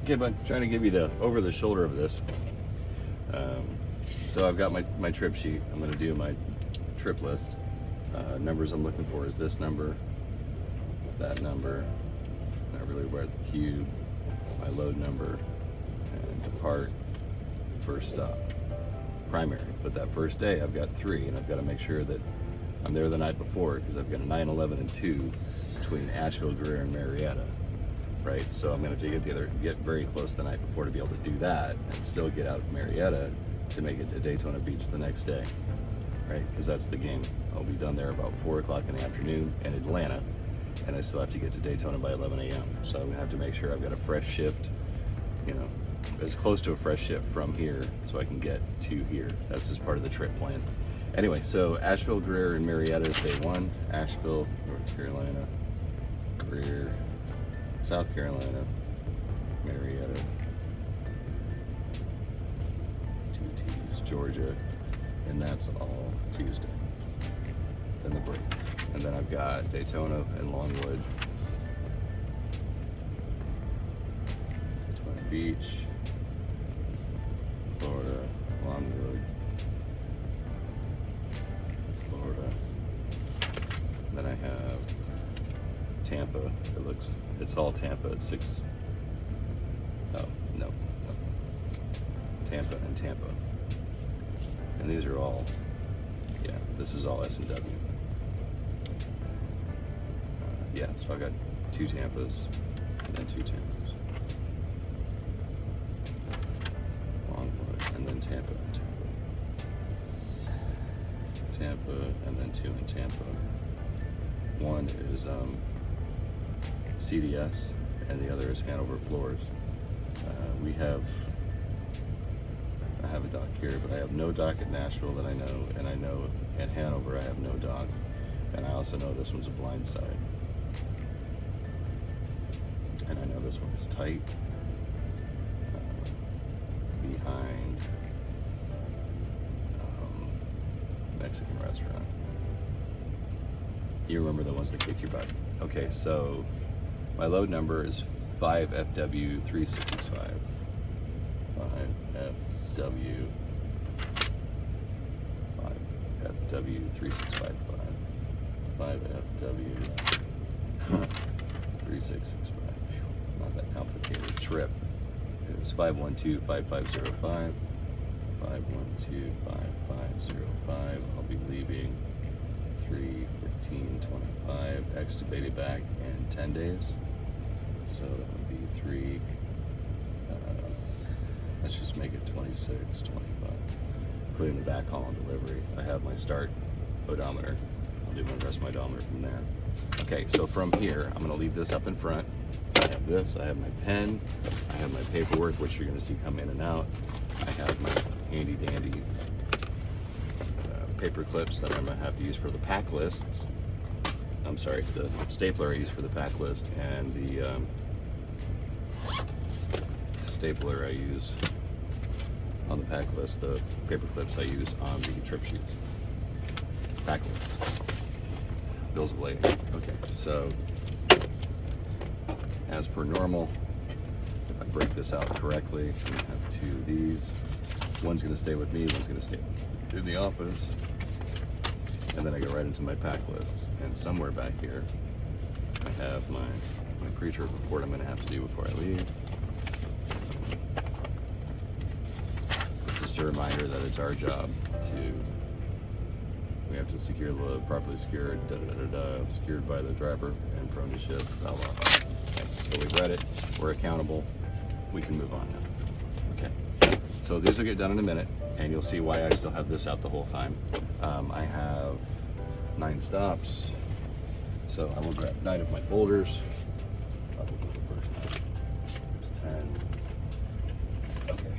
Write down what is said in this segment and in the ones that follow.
Okay, bud, trying to give you the over the shoulder of this. So I've got my trip sheet. I'm going to do my trip list. Numbers I'm looking for is this number, that number, not really where the cube, my load number, and depart, first stop, primary. But that first day I've got 3, and I've got to make sure that I'm there the night before, because I've got a 9, 11, and 2 between Asheville, Greer, and Marietta. Right, so I'm going to get very close the night before to be able to do that, and still get out of Marietta to make it to Daytona Beach the next day, right? Because that's the game. I'll be done there about 4 o'clock in the afternoon in Atlanta, and I still have to get to Daytona by 11 a.m. So I'm going to have to make sure I've got a fresh shift, you know, as close to a fresh shift from here so I can get to here. That's just part of the trip plan. Anyway, so Asheville, Greer, and Marietta is day 1. Asheville, North Carolina, Greer, South Carolina, Marietta, 2 T's, Georgia, and that's all Tuesday. Then the break. And then I've got Daytona and Longwood, Daytona Beach, Florida, Longwood, Florida. And then I have Tampa. It's all Tampa at 6. Oh, no. Tampa and Tampa. And these are all, yeah, this is all S&W. Yeah, so I got 2 Tampas and then 2 Tampas. Longwood and then Tampa and Tampa. Tampa and then 2 in Tampa. One is CDS, and the other is Hanover Floors. I have a dock here, but I have no dock at Nashville that I know, and I know at Hanover I have no dock, and I also know this one's a blind side. And I know this one is tight, behind Mexican restaurant. You remember the ones that kick your butt. Okay, so my load number is 5FW3665. 5FW3665. 5FW3665. Not that complicated. Trip. It was 512-5505. 512-5505. I'll be leaving 3/15/25. Extubated back in 10 days. So that would be 3. Let's just make it 26, 25. Including the back haul and delivery. I have my start odometer. I'll do my rest of my odometer from there. Okay, so from here, I'm going to leave this up in front. I have this, I have my pen, I have my paperwork, which you're going to see come in and out. I have my handy dandy paper clips that I'm going to have to use for the pack lists. I'm sorry, the stapler I use for the pack list, and the stapler I use on the pack list, the paper clips I use on the trip sheets. Pack list. Bills of lading. Okay, so as per normal, if I break this out correctly, I'm going to have 2 of these. One's going to stay with me, one's going to stay in the office. And then I go right into my pack lists. And somewhere back here, I have my pre-trip report I'm going to have to do before I leave. It's just a reminder that it's our job we have to secure the properly secured, secured by the driver and prone to ship, blah, blah, blah. Okay, so we've read it, we're accountable, we can move on now. Okay, so these will get done in a minute, and you'll see why I still have this out the whole time. I have 9 stops, so I will grab 9 of my folders. I'll go the first 9. There's 10. Okay.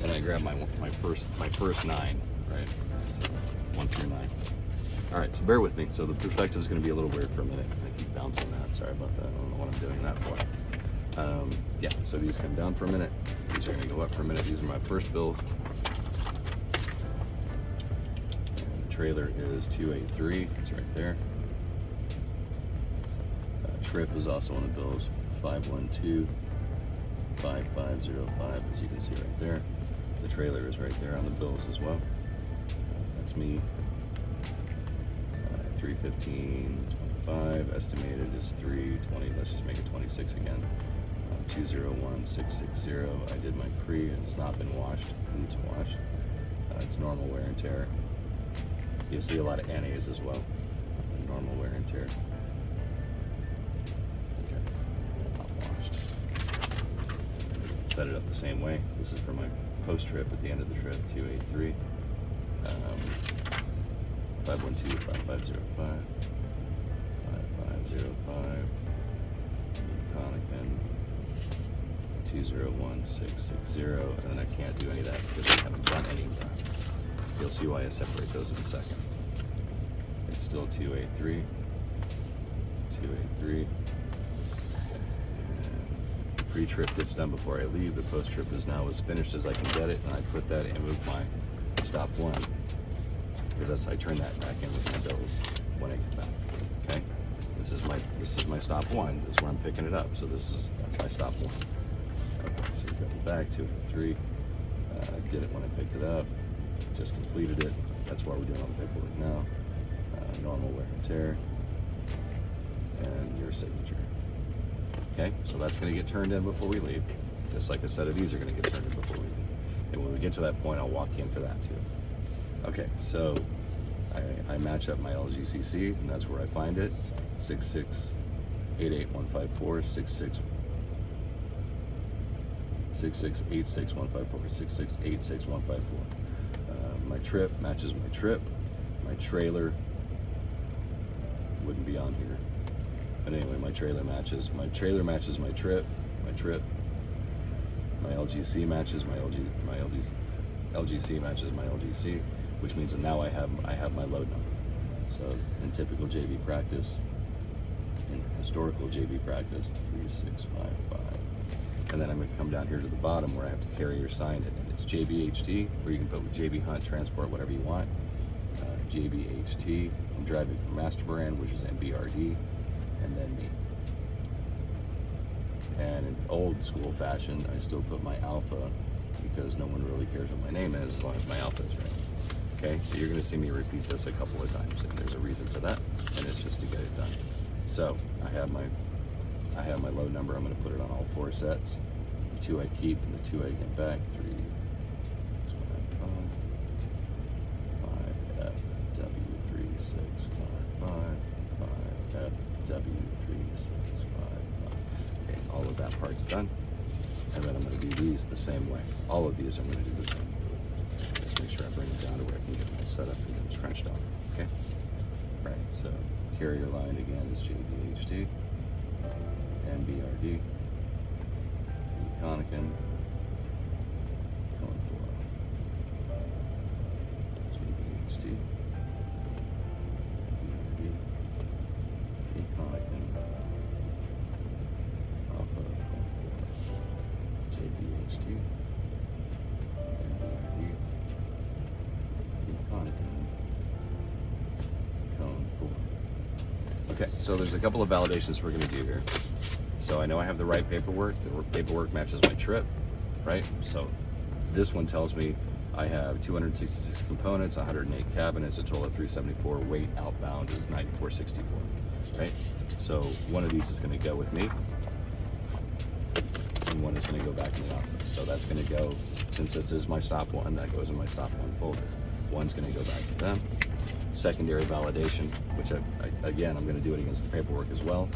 Then I grab my first 9, right? So 1 through 9. All right, so bear with me. So the perspective is going to be a little weird for a minute. I keep bouncing that. Sorry about that. I don't know what I'm doing that for. Yeah, so these come down for a minute. These are going to go up for a minute. These are my first bills. And the trailer is 283. It's right there. Trip is also on the bills. 512. 5505, as you can see right there. The trailer is right there on the bills as well. That's me. 315.25, estimated is 320. Let's just make it 26 again. 201660. I did my pre. It has not been washed. It needs washed. It's normal wear and tear. You'll see a lot of NAs as well. Normal wear and tear. Okay, not washed. Set it up the same way. This is for my post trip at the end of the trip. 283. 512-5505. 5505. Conacan. 201660. And then I can't do any of that because we haven't done any of that. You'll see why I separate those in a second. It's still 283. 283. The pre-trip gets done before I leave. The post-trip is now as finished as I can get it, and I put that and move my stop one. Because I turn that back in with my bills when I get back. Okay? This is my stop one. This is where I'm picking it up. So that's my stop one. Okay, so we've got the back, 283. Did it when I picked it up. Just completed it. That's why we're doing all the paperwork now. Normal wear and tear. And your signature. Okay, so that's going to get turned in before we leave. Just like a set of these are going to get turned in before we leave. And when we get to that point, I'll walk in for that too. Okay, so I match up my LGCC, and that's where I find it. 6688154, 6686154, 6686154. My trip matches my trip. My trailer wouldn't be on here. But anyway, my trailer matches my trip. My trip. My LGC matches my LGC matches my LGC, which means that now I have my load number. So in typical JV practice, in historical JV practice, 3655. And then I'm going to come down here to the bottom where I have to carrier sign it. And it's JBHT, or you can put JB Hunt, Transport, whatever you want. JBHT. I'm driving for masterbrand, which is MBRD, and then me. And in old school fashion, I still put my alpha because no one really cares what my name is as long as my alpha is right. Okay, so you're going to see me repeat this a couple of times, and there's a reason for that, and it's just to get it done. So I have my load number. I'm going to put it on all 4 sets. The 2 I keep and the 2 I get back. 3, 6, 5, 5FW3655, 5FW3655. Okay, all of that part's done. And then I'm going to do these the same way. All of these I'm going to do the same way. Just make sure I bring them down to where I can get them set up and get them scrunched on. Okay? Right, so carrier line again is JBHT, MBRD, Conacan, going for JBHT, MBRD, Conacan, Alpha, going for JBHT, MBRD, Conacan, cone 4. Okay, so there's a couple of validations we're going to do here. So I know I have the right paperwork. The paperwork matches my trip, right? So this one tells me I have 266 components, 108 cabinets, a total of 374. Weight outbound is 9464, right? So one of these is going to go with me, and one is going to go back in the office. So that's going to go, since this is my stop one, that goes in my stop one folder. One's going to go back to them. Secondary validation, which again, I'm going to do it against the paperwork as well.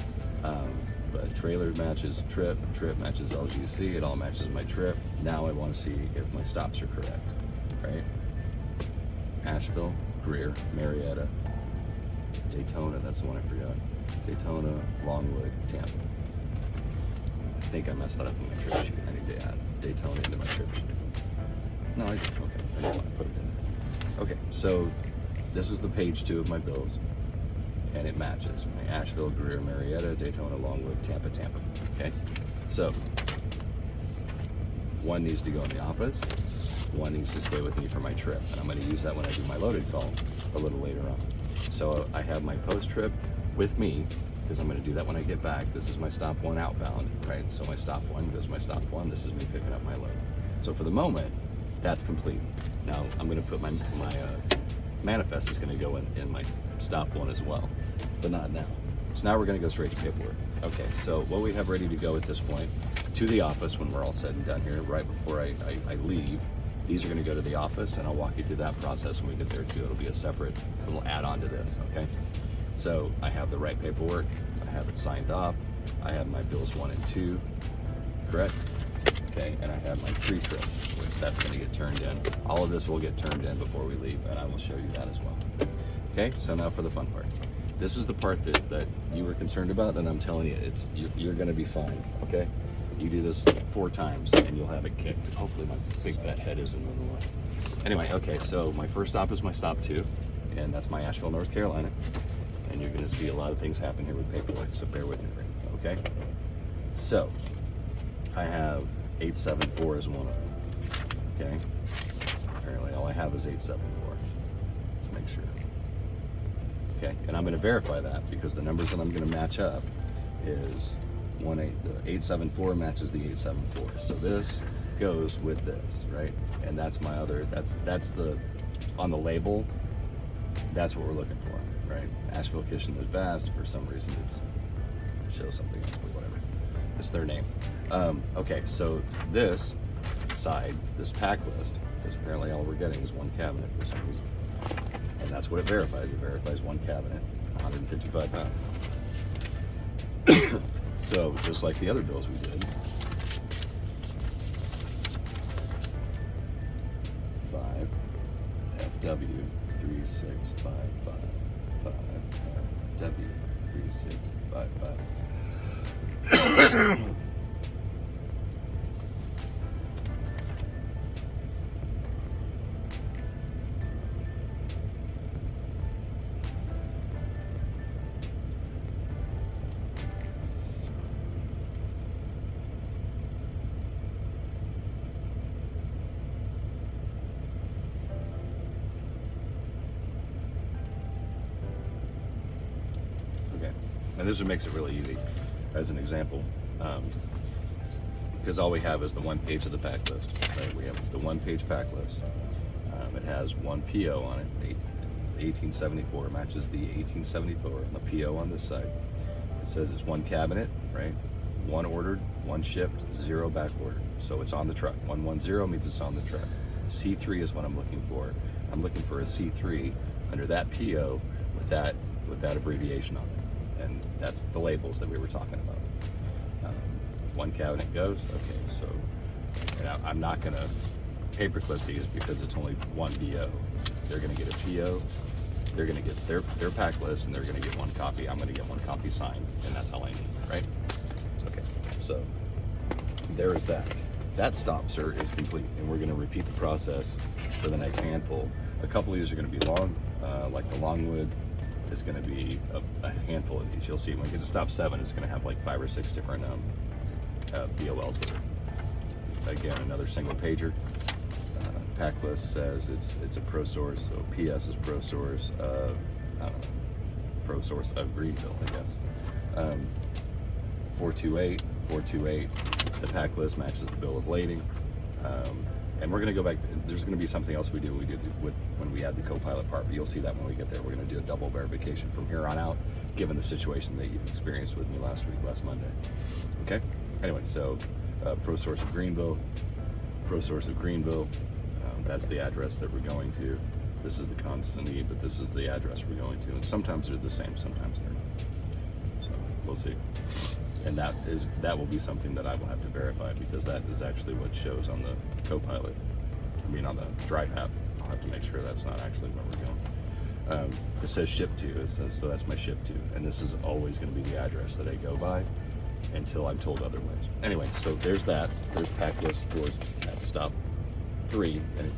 But trailer matches trip, trip matches LGC, it all matches my trip. Now I want to see if my stops are correct, right? Asheville, Greer, Marietta, Daytona, that's the one I forgot. Daytona, Longwood, Tampa. I think I messed that up in my trip sheet. I need to add Daytona into my trip sheet. No, I did. Okay, I didn't want to put it in there. Okay, so this is the page 2 of my bills, and it matches my Asheville, Greer, Marietta, Daytona, Longwood, Tampa, Tampa. Okay, so one needs to go in the office, one needs to stay with me for my trip, and I'm going to use that when I do my loaded call a little later on. So I have my post trip with me, because I'm going to do that when I get back. This is my stop one outbound, right? So my stop one goes my stop one. This is me picking up my load. So for the moment, that's complete. Now I'm going to put my manifest is going to go in my stop one as well, but not now. So now we're going to go straight to paperwork. Okay, so what we have ready to go at this point to the office when we're all said and done here, right before I leave, these are going to go to the office, and I'll walk you through that process when we get there too. It'll be a separate little add-on to this, okay? So I have the right paperwork, I have it signed off, I have my bills 1 and 2, correct? Okay, and I have my pre-trip, which that's going to get turned in. All of this will get turned in before we leave, and I will show you that as well. Okay, so now for the fun part. This is the part that you were concerned about, and I'm telling you, you're going to be fine, okay? You do this 4 times, and you'll have it kicked. Hopefully my big fat head isn't in the way. Anyway, okay, so my first stop is my stop 2, and that's my Asheville, North Carolina. And you're going to see a lot of things happen here with paperwork, so bear with me, okay? So, I have 874 as one of them, okay? Apparently all I have is 874. Let's make sure. Okay, and I'm going to verify that because the numbers that I'm going to match up is the 874 matches the 874. So this goes with this, right? And that's my other, that's the, on the label, that's what we're looking for, right? Asheville Kitchen Liz Bass, for some reason it shows something else, but whatever. It's their name. Okay, so this side, this pack list, because apparently all we're getting is 1 cabinet for some reason. And that's what it verifies. It verifies 1 cabinet, 155 pounds. So just like the other bills we did, 5 FW 3655 5 FW 3655. And this makes it really easy as an example, because all we have is the 1 page of the pack list, right? We have the 1 page pack list. It has 1 PO on it, 1874 matches the 1874 on the PO on this side. It says it's 1 cabinet, right? 1 ordered, 1 shipped, 0 back ordered. So it's on the truck. 110 means it's on the truck. C3 is what I'm looking for. I'm looking for a C3 under that PO with that abbreviation on it. And that's the labels that we were talking about. 1 cabinet goes, okay, so and I'm not gonna paperclip these because it's only 1 BO. They're gonna get a PO, they're gonna get their pack list, and they're gonna get 1 copy. I'm gonna get 1 copy signed, and that's all I need, right? Okay, so there is that. That stop, sir, is complete, and we're gonna repeat the process for the next handful. A couple of these are gonna be long, like the Longwood is going to be a handful of these. You'll see when we get to stop 7, it's going to have like 5 or 6 different BOLs with it. Again, another single pager. Pack list says it's a pro source, so PS is pro source of, I don't know, pro source of Greenville, I guess. 428, the pack list matches the bill of lading. And we're going to go back, there's going to be something else we do with when we add the CoPilot part, but you'll see that when we get there. We're going to do a double verification from here on out, given the situation that you've experienced with me last Monday. Okay? Anyway, so Pro Source of Greenville, that's the address that we're going to. This is the consignee, but this is the address we're going to. And sometimes they're the same, sometimes they're not. So we'll see. And that will be something that I will have to verify, because that is actually what shows on the CoPilot. I mean, on the Drive app. I'll have to make sure that's not actually where we're going. It says ship to, so that's my ship to, and this is always going to be the address that I go by until I'm told otherwise. Anyway, so there's that. There's pack list for that stop 3, and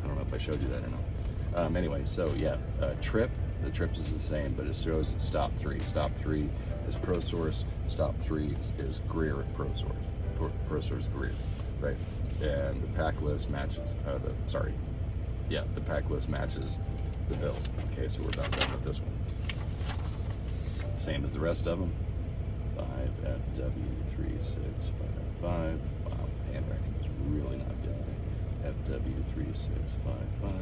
I don't know if I showed you that or not. Anyway, so yeah, trip. The trips is the same, but it shows stop 3. Stop 3 is Pro Source. Stop 3 is Greer Pro Source. Pro Source Greer, right? And the pack list matches. The pack list matches the bill. Okay, so we're about done with this one. same as the rest of them. 5FW3655. Wow, handwriting is really not good. FW3655.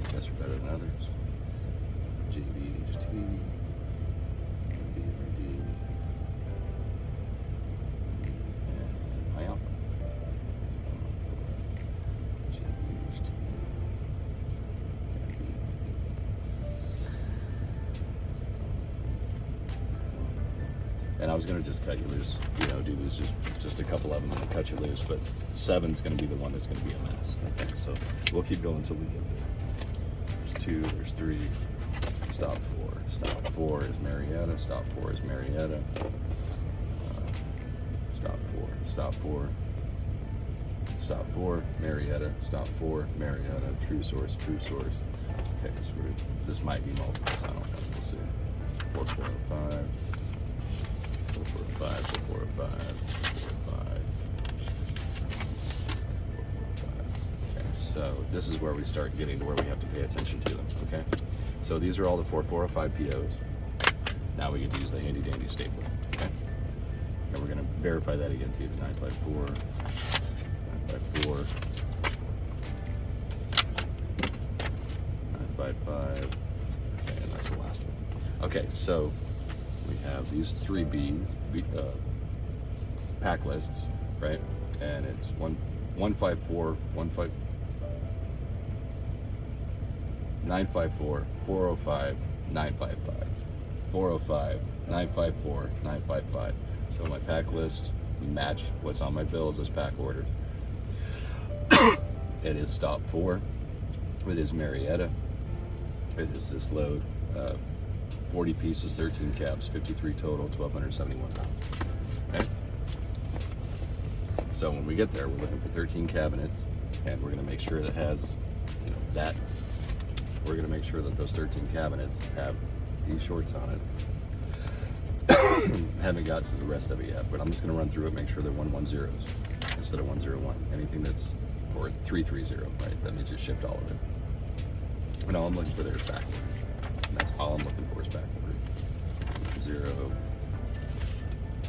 I guess are better than others. JBHT. BRD. And my alpha. JBHT. And I was going to just cut you loose, do this just a couple of them and cut you loose, but 7's going to be the one that's going to be a mess. Okay, so we'll keep going until we get there. There's 2, there's 3, stop 4. Stop 4 is Marietta, stop 4 is Marietta. Stop 4, stop 4. Stop 4, Marietta, stop 4, Marietta, true source, true source. Okay, so this might be multiples, I don't know, we'll see. 4405. 445, 445, 445. Okay, so this is where we start getting to where we have to pay attention to them, okay? So these are all the 4405 POs. Now we get to use the handy dandy stapler, okay? And we're gonna verify that again to you, 954, 954, 955, okay, and that's the last one. Okay, so we have these 3 pack lists, right? And it's 154, 954, 405, 955, 405, 954, 955. So my pack list match what's on my bills as pack ordered. It is stop 4. It is Marietta. It is this load. 40 pieces, 13 cabs, 53 total, 1,271 pounds. Okay? So when we get there, we're looking for 13 cabinets, and we're going to make sure that has, we're going to make sure that those 13 cabinets have these shorts on it. Haven't got to the rest of it yet, but I'm just going to run through it, make sure they're 110s instead of 101. Anything that's, or 330, right? That means it shipped all of it. And all I'm looking for there is back order. And that's all I'm looking for is back order.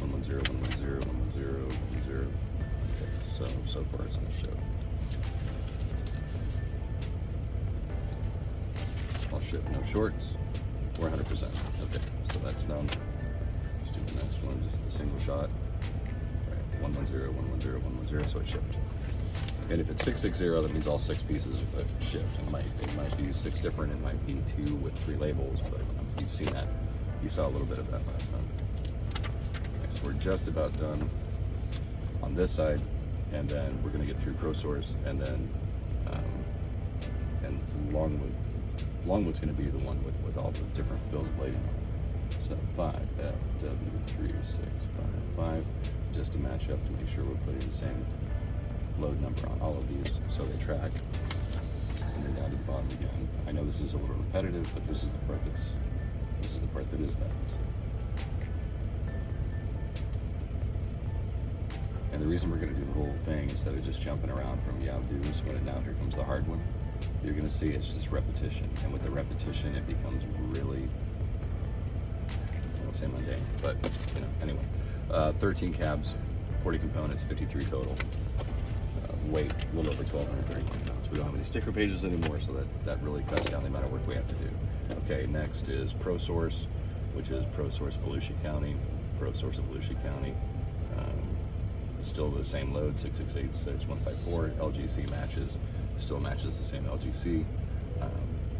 110, 110, 110, 110, 110. Okay, so far it's going to show. I'll ship no shorts. We're 100%. Okay, so that's done. Let's do the next one, just a single shot. Right, 110, 110, 110, so it shipped. And if it's 660, that means all 6 pieces are shipped. It might be 6 different, it might be 2 with 3 labels, but you've seen that. You saw a little bit of that last time. Okay, so we're just about done on this side, and then we're going to get through ProSource, and then and Longwood's going to be the one with all the different bills of lading on it. So 5FW3655, just to match up to make sure we're putting the same load number on all of these so they track. And then down to the bottom again. I know this is a little repetitive, but this is the part that is that. And the reason we're going to do the whole thing instead of just jumping around from do this one and now here comes the hard one, you're going to see it's just repetition. And with the repetition, it becomes really, I won't say mundane, but anyway. 13 cabs, 40 components, 53 total. Weight a little over 1,231 pounds. We don't have any sticker pages anymore, so that really cuts down the amount of work we have to do. Okay, next is ProSource, which is ProSource Volusia County. ProSource of Volusia County. Still the same load, 6686, 154. LGC matches, still matches the same LGC.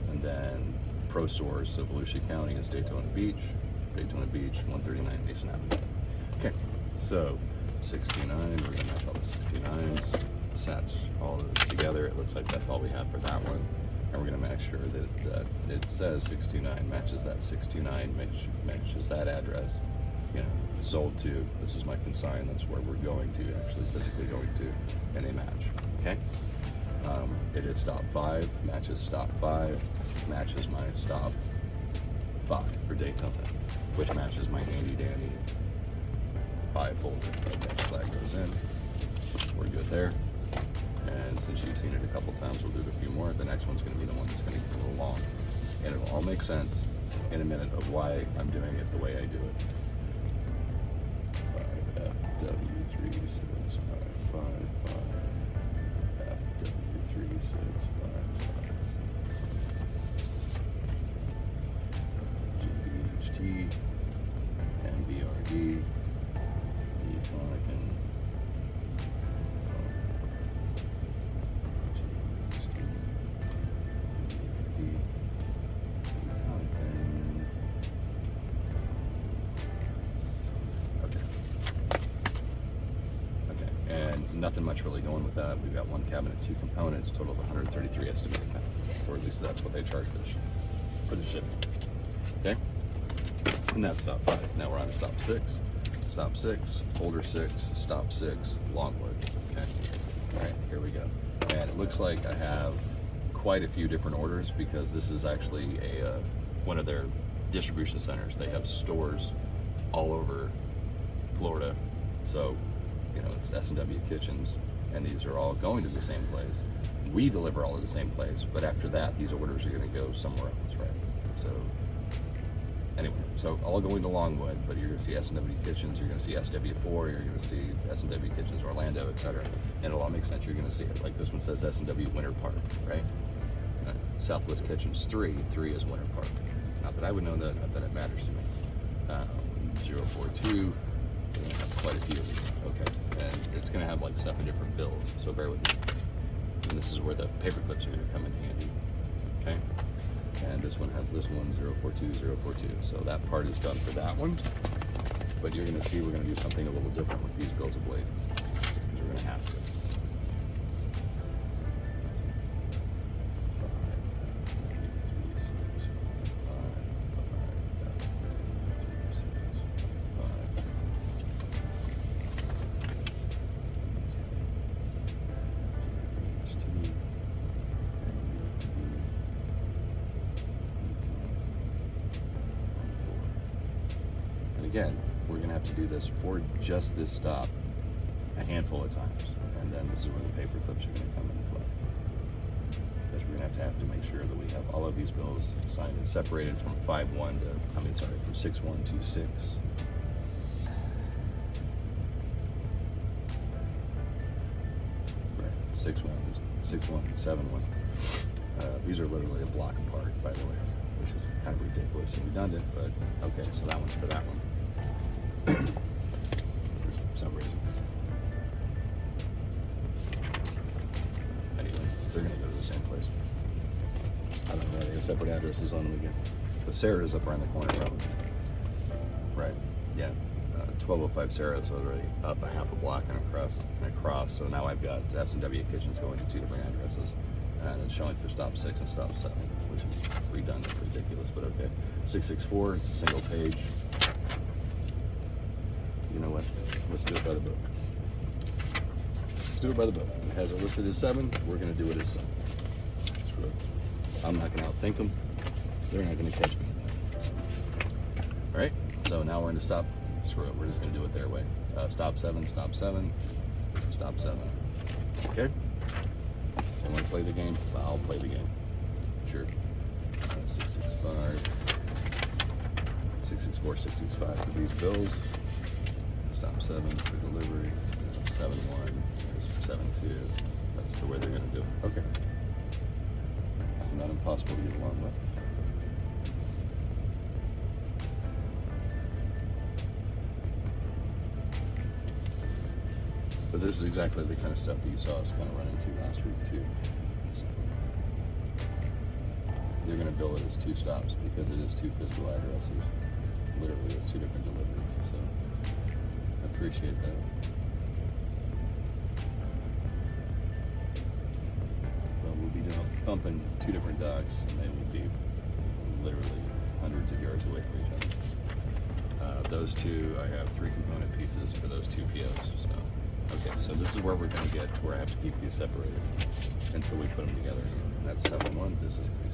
And then ProSource of Volusia County is Daytona Beach. Daytona Beach, 139 Mason Avenue. Okay, so 69, we're going to match all the 69s. Sets all of this together. It looks like that's all we have for that one. And we're going to make sure that it says 629 matches that 629, matches that address. Sold to, this is my consign, that's where we're going to, actually physically going to, and they match. Okay? It is stop 5, matches stop 5, matches my stop 5 for Daytona, which matches my handy dandy 5 folder. Okay, so that goes in. We're good there. And since you've seen it a couple times, we'll do it a few more. The next one's going to be the one that's going to get a little long. And it'll all make sense in a minute of why I'm doing it the way I do it. 5FW3655. FW3655. GHT, MBRD, Econic, and nothing much really going with that. We've got one cabinet, 2 components, total of 133 estimated pounds, or at least that's what they charge for the shipping. Okay, and that's stop 5. Now we're on to stop 6. Stop 6, folder 6, stop 6, Longwood. Okay, all right, here we go. And it looks like I have quite a few different orders because this is actually a one of their distribution centers. They have stores all over Florida, so you know, it's S&W Kitchens, and these are all going to the same place. We deliver all to the same place, but after that, these orders are going to go somewhere else, right? So, anyway, so all going to Longwood, but you're going to see S&W Kitchens, you're going to see SW4, you're going to see S&W Kitchens Orlando, etc. And it'll all make sense. You're going to see it. Like this one says S&W Winter Park, right? Southwest Kitchens 3 is Winter Park. Not that I would know that, not that it matters to me. 042. Quite a few of these. Okay, and it's going to have like 7 different bills, so bear with me. And this is where the paper clips are going to come in handy. Okay, and this one has this one 042. So that part is done for that one. But you're going to see we're going to do something a little different with these bills of lading. We're going to have to. Again, we're going to have to do this for just this stop a handful of times, and then this is where the paper clips are going to come into play. Because we're going to have make sure that we have all of these bills signed and separated from 5-1 to, from 6-1 to 6. Right, 6-1, 7-1. These are literally a block apart, by the way, which is kind of ridiculous and redundant, but okay, so that one's for that one. For some reason. Anyway, they're going to go to the same place. I don't know, they have separate addresses on them again. But Sarah is up around the corner, probably. Right, yeah. 1205 Sarah is already up a half a block and across. So now I've got S&W Kitchens going to 2 different addresses. And it's showing for stop 6 and stop 7, which is redundant, ridiculous, but okay. 664, it's a single page. You know what? Let's do it by the book. Let's do it by the book. It has it listed as 7. We're going to do it as 7. Screw it. I'm not going to outthink them. They're not going to catch me in that. All right. So now we're into stop. Screw it. We're just going to do it their way. Stop 7. Stop 7. Stop 7. Okay. I want to play the game. I'll play the game. Sure. 665. 664. 665 for these bills. Stop 7 for delivery, 7-1, there's 7-2. That's the way they're going to do it. Okay. Not impossible to get along with. But this is exactly the kind of stuff that you saw us kind of run into last week too. So you're going to bill it as 2 stops because it is 2 physical addresses. Literally, it's 2 different deliveries. So appreciate that. Well, we'll be bumping 2 different docks, and they will be literally hundreds of yards away from each other. Those 2, I have 3 component pieces for those 2 POs. So, okay, so this is where we're going to get to where I have to keep these separated until we put them together again. And that's 7-1. This is going to be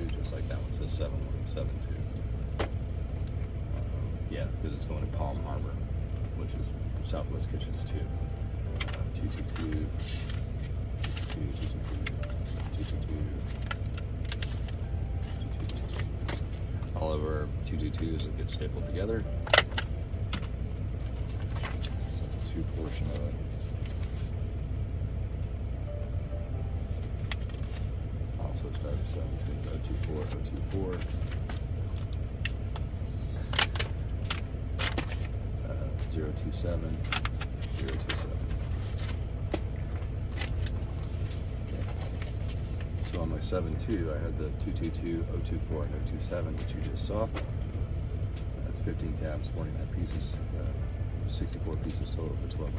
7-2, just like that one says 7-1 and 7-2. Yeah, because it's going to Palm Harbor, which is Southwest Kitchens 2. 222, 222. all of our 222s will get stapled together. This is the 2 portion of it. Also start at 17, 024, 027, 027. So on my 7.2, I had the 222, 024, and 027, which you just saw. That's 15 cabs, 49 pieces, 64 pieces total for 12.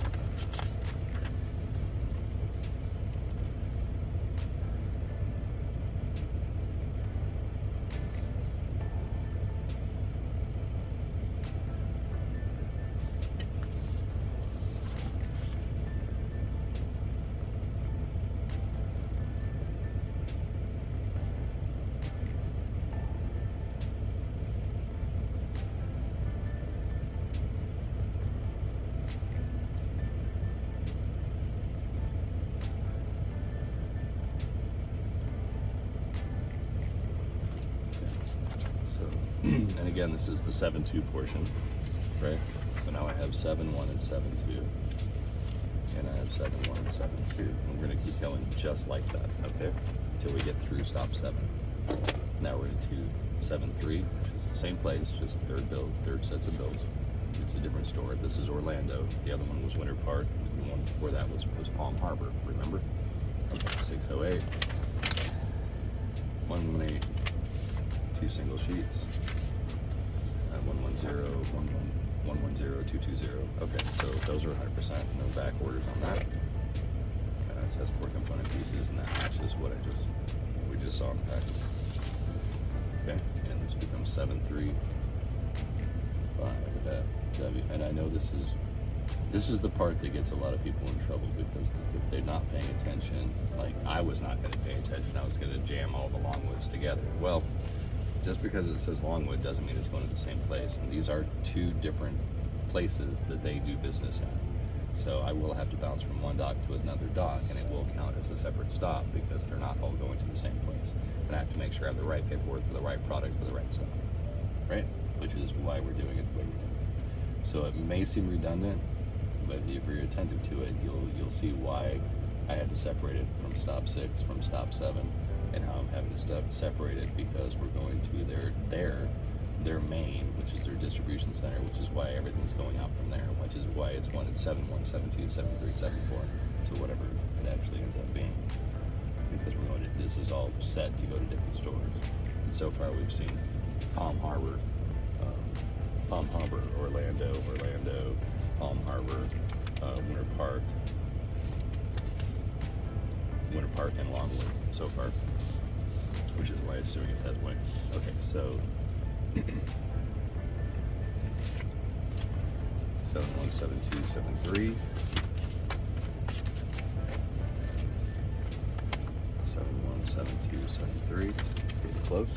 And again, this is the 7.2 portion, right? So now I have 7.1 and 7.2, and I have 7.1 and 7.2. And we're going to keep going just like that, okay? Until we get through stop 7. Now we're into 7.3, which is the same place, just third sets of bills. It's a different store. This is Orlando. The other one was Winter Park. The one before that was Palm Harbor, remember? Okay, 608, 118, 2 single sheets. 110, 110, 220. Okay, so those are 100%. No back orders on that. It says 4 component pieces, and that matches what we just saw in the package. Okay, and this becomes 7.3. 5 W. And I know this is the part that gets a lot of people in trouble, because if they're not paying attention, like I was not going to pay attention, I was going to jam all the Longwoods together. Well, just because it says Longwood doesn't mean it's going to the same place. And these are 2 different places that they do business at. So I will have to bounce from one dock to another dock, and it will count as a separate stop because they're not all going to the same place. And I have to make sure I have the right paperwork for the right product for the right stop, right? Which is why we're doing it the way we're doing it. So it may seem redundant, but if you're attentive to it, you'll see why I had to separate it from stop 6, from stop 7. And how I'm having to separate it, because we're going to their main, which is their distribution center, which is why everything's going out from there, which is why it's 1 at 7.1, 7.2, 7.3, 7.4 to whatever it actually ends up being. Because this is all set to go to different stores. And so far we've seen Palm Harbor, Orlando, Palm Harbor, Winter Park, and Longwood so far, which is why it's doing it that way. Okay, so 7.1, 7.2, 7.3, 7.1, 7.2, 7.3, pretty close.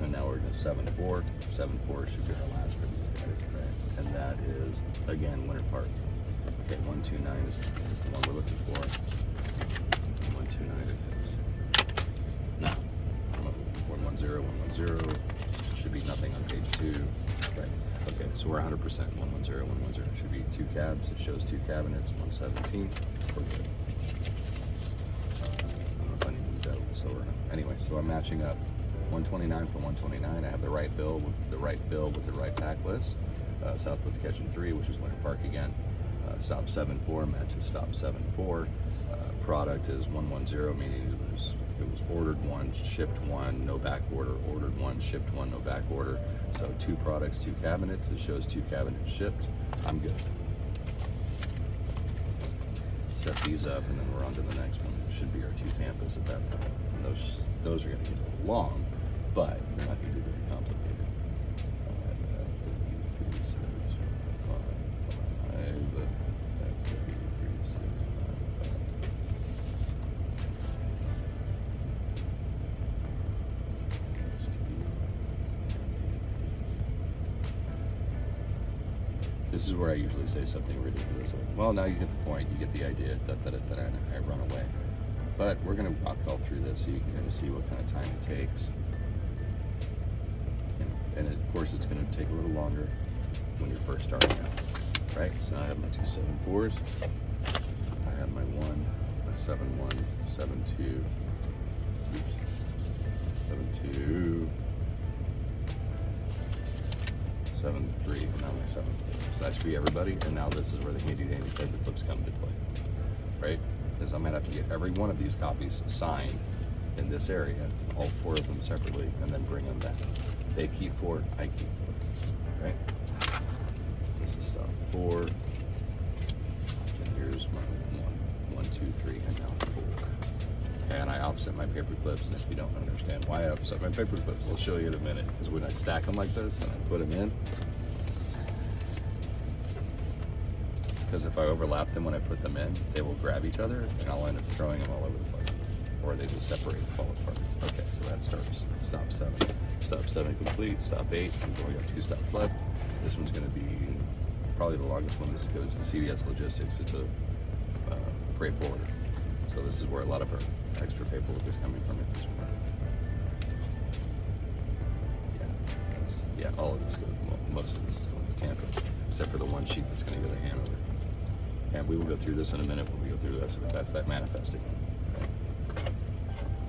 And now we're to 7.4. 7.4 should be our last for these guys, right? And that is again Winter Park. Okay, 129 is the one we're looking for. 129 it is. Now, 110, 110. Should be nothing on page 2. Right. Okay, so we're 100%. 110, 110. Should be 2 cabs. It shows 2 cabinets. 117. We're good. I don't know if I need to move that a little slower now. Anyway, so I'm matching up 129 for 129. I have the right bill with the right pack list. Southwest Kitchen 3, which is Winter Park again. Stop 7.4 matches stop 7.4. Product is 110, meaning it was ordered 1, shipped 1, no back order. Ordered 1, shipped 1, no back order. So 2 products, 2 cabinets. It shows 2 cabinets shipped. I'm good. Set these up, and then we're on to the next one. It should be our 2 Tampas at that point. And those are going to get a little long, but they're not going to be very complicated. This is where I usually say something ridiculous. Like, well, now you get the point. You get the idea that I run away. But we're going to walk all through this so you can kind of see what kind of time it takes. course, it's going to take a little longer when you're first starting out, right? So now I have my 2 7/4s. I have my 1, my 7/1, 7/2, 7/2, 7/3, and now my 7. So that should be everybody. And now this is where the handy dandy paper clips come into play, right? Because I'm gonna have to get every one of these copies signed in this area, all 4 of them separately, and then bring them back. They keep 4, I keep 4, right? This is stop 4, and here's my 1, 2, 3, and now 4. And I offset my paper clips, and if you don't understand why I offset my paper clips, I'll show you in a minute. Because when I stack them like this and I put them in, because if I overlap them when I put them in, they will grab each other, and I'll end up throwing them all over the place. Or they just separate and fall apart. Okay, so that starts stop 7. Stop 7 complete, stop 8, we've only got 2 stops left. This one's gonna be probably the longest one. This goes to CVS Logistics. It's a freight forwarder. So this is where a lot of our extra paperwork is coming from at this point. Yeah, all of this goes, most of this is going to Tampa, except for the one sheet that's going to go to Hanover. And we will go through this in a minute when we go through the rest of it. That's that manifesting. Okay.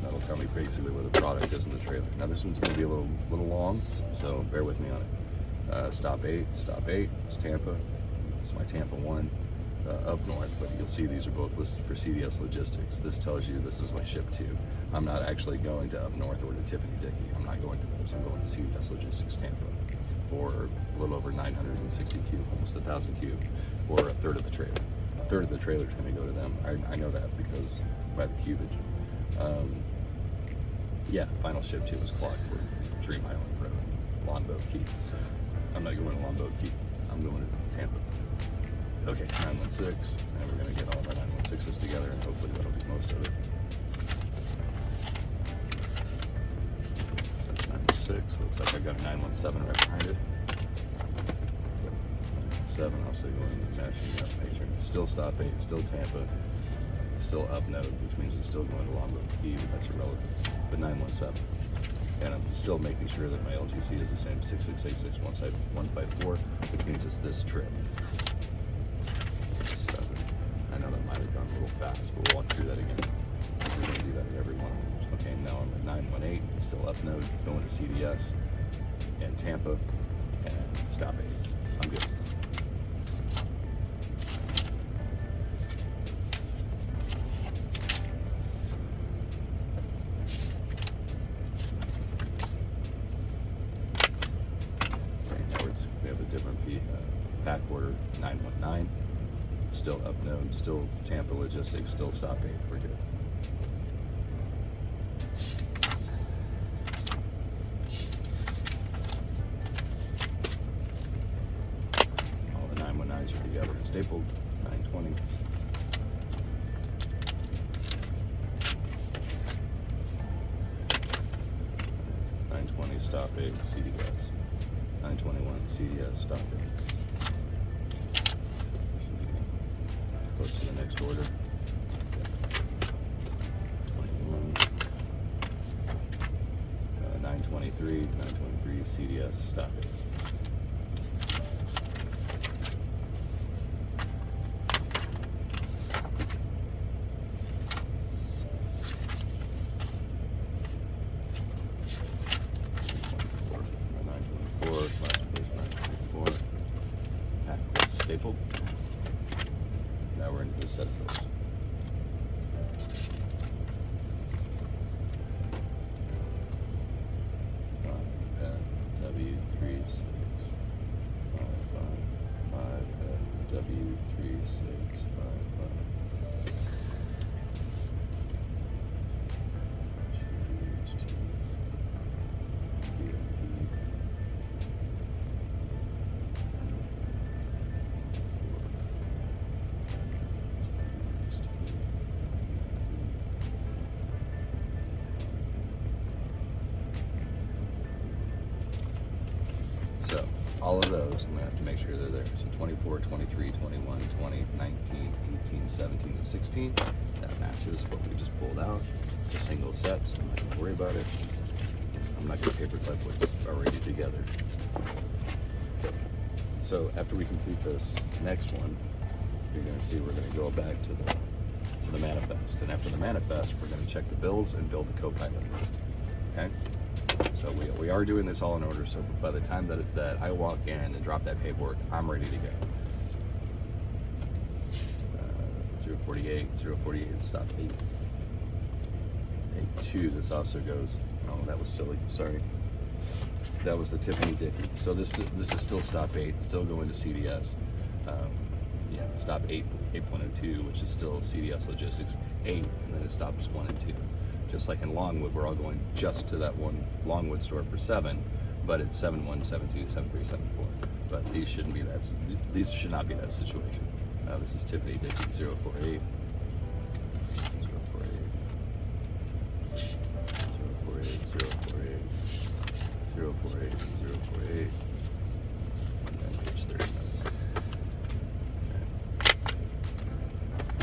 That'll tell me basically where the product is in the trailer. Now this one's going to be a little long, so bear with me on it. Stop 8, it's Tampa. It's my Tampa 1. Up north, but you'll see these are both listed for CVS Logistics. This tells you this is my ship to. I'm not actually going to up north or to Tiffany Dickey. I'm not going to those. I'm going to CVS Logistics Tampa for a little over 960 cube, almost 1,000 cube, or a third of the trailer. A third of the trailer is going to go to them. I know that because by the cubage. Yeah, final ship to is clocked for Dream Island Road, Longboat Key. I'm not going to Longboat Key. I'm going to Tampa. Okay, 916, and we're going to get all the 916s together, and hopefully that'll be most of it. That's 916, looks like I got a 917 right behind it. 7, also going to matching up, make sure. Still stop 8, still Tampa, still up node, which means it's still going to Longboat Key, but that's irrelevant. But 917. And I'm still making sure that my LGC is the same 6686-154, which means it's this trip. Gone a little fast, but we'll walk through that again. We're going to do that at every one. Okay, now I'm at 918, it's still up node, going to CVS and Tampa, and stop 8. I'm good. Okay, now we have a different pack order, 919. Still up node, still Tampa Logistics, still stop 8. We're good. All the 919s are together. Stapled 920. Stop 8, CDS. 921, CDS, stop 8. Close to the next order. 21. 923, CDS, stop it. Stapled. Now we're into the set of those. W36 So all of those, I'm going to have to make sure they're there. So 24, 23, 21, 20, 19, 18, 17, and 16. That matches what we just pulled out. It's a single set, so I'm not going to worry about it. I'm not going to paperclip what's already together. So after we complete this next one, you're going to see we're going to go back to the manifest, and after the manifest, we're going to check the bills and build the CoPilot list. Okay. So we are doing this all in order. So by the time that I walk in and drop that paperwork, I'm ready to go. 048, 048, stop 8. 8-2, this also goes. Oh, that was silly, sorry. That was the Tiffany Dickey. So this is still stop 8, still going to CDS. Yeah, stop 8.02, which is still CDS Logistics 8, and then it stops 1 and 2. Just like in Longwood, we're all going just to that one Longwood store for 7, but it's 7-1, 7-2, 7-3, 7-4. But these shouldn't be that. These should not be that situation. This is Tiffany Dickey 048. 048, and then page 30.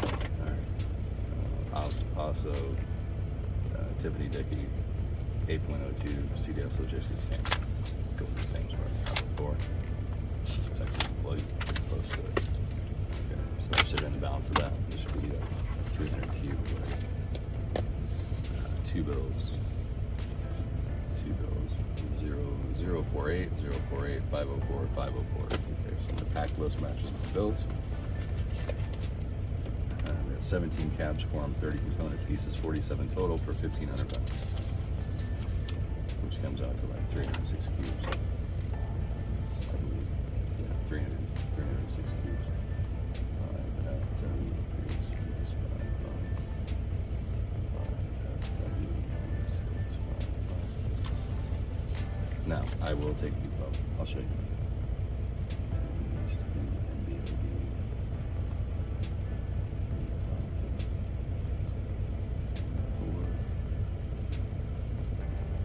Okay. Alright. Also, Tiffany Dickey 8.02 CDS Logistics 10. Go with the same spot as before. Looks like we plug close to it. Okay, so that should end the balance of that. This should be 300 cube. 2 bills. 048, 048, 504, 504. Okay, so the pack list matches the bills. We have 17 cabs for them, 30 component pieces, 47 total for $1,500, which comes out to like 306 cubes. I believe, yeah, 306 cubes. Now, I will take the boat. I'll show you.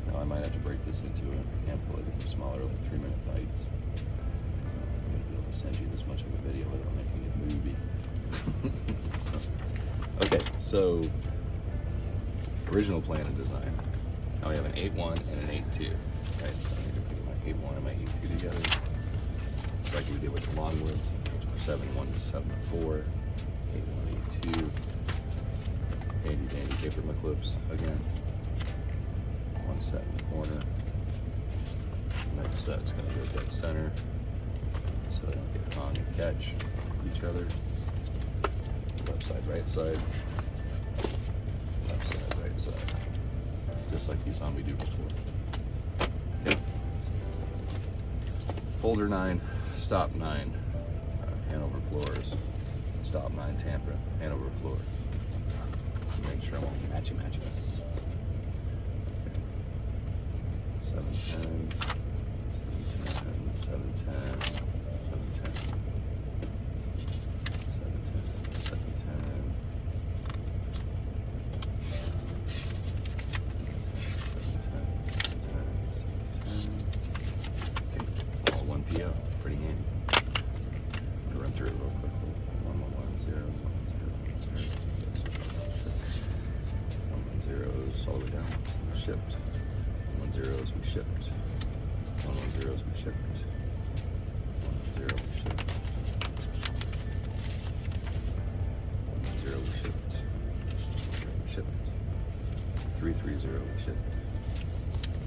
Now, I might have to break this into a handful of different smaller, like 3-minute bites. I'm going to be able to send you this much of a video without making it movie. Okay, so original plan and design. Now we have an 8.1 and an 8.2. Right, so I need to put my 8.1 and my 8.2 together. Just like we did with the Longwoods, which were 7.1 to 7.4, 8.1, 8.2. Handy dandy paper clips again. One set in the corner. Next set's going to go dead center, so they don't get caught and catch each other. Left side, right side. Left side, right side. Just like you saw me do before. Folder 9, stop 9, Hanover floors, stop 9, Tampa, Hanover floor. Make sure I won't matchy. Okay. 710, 710, 710, 710, 710, 710. 710. PO, pretty handy. I'm gonna run through it real quick. 1110, 1110s all the way down. Shipped. 110s we shipped. 110s we shipped. 110 we shipped. 110 we shipped. Shipped. 330 we shipped.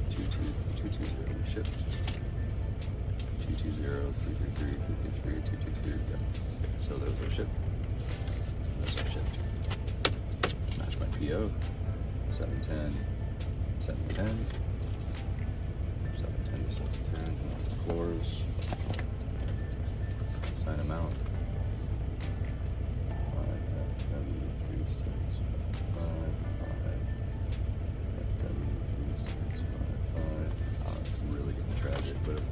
220 we shipped. 220, 333, 333, 222, yeah. So those are shipped. Those are shipped. Match my PO. 710, 710. 710 to 710. Floors. Sign them out. 5FW3655. I'm really getting tragic, but okay.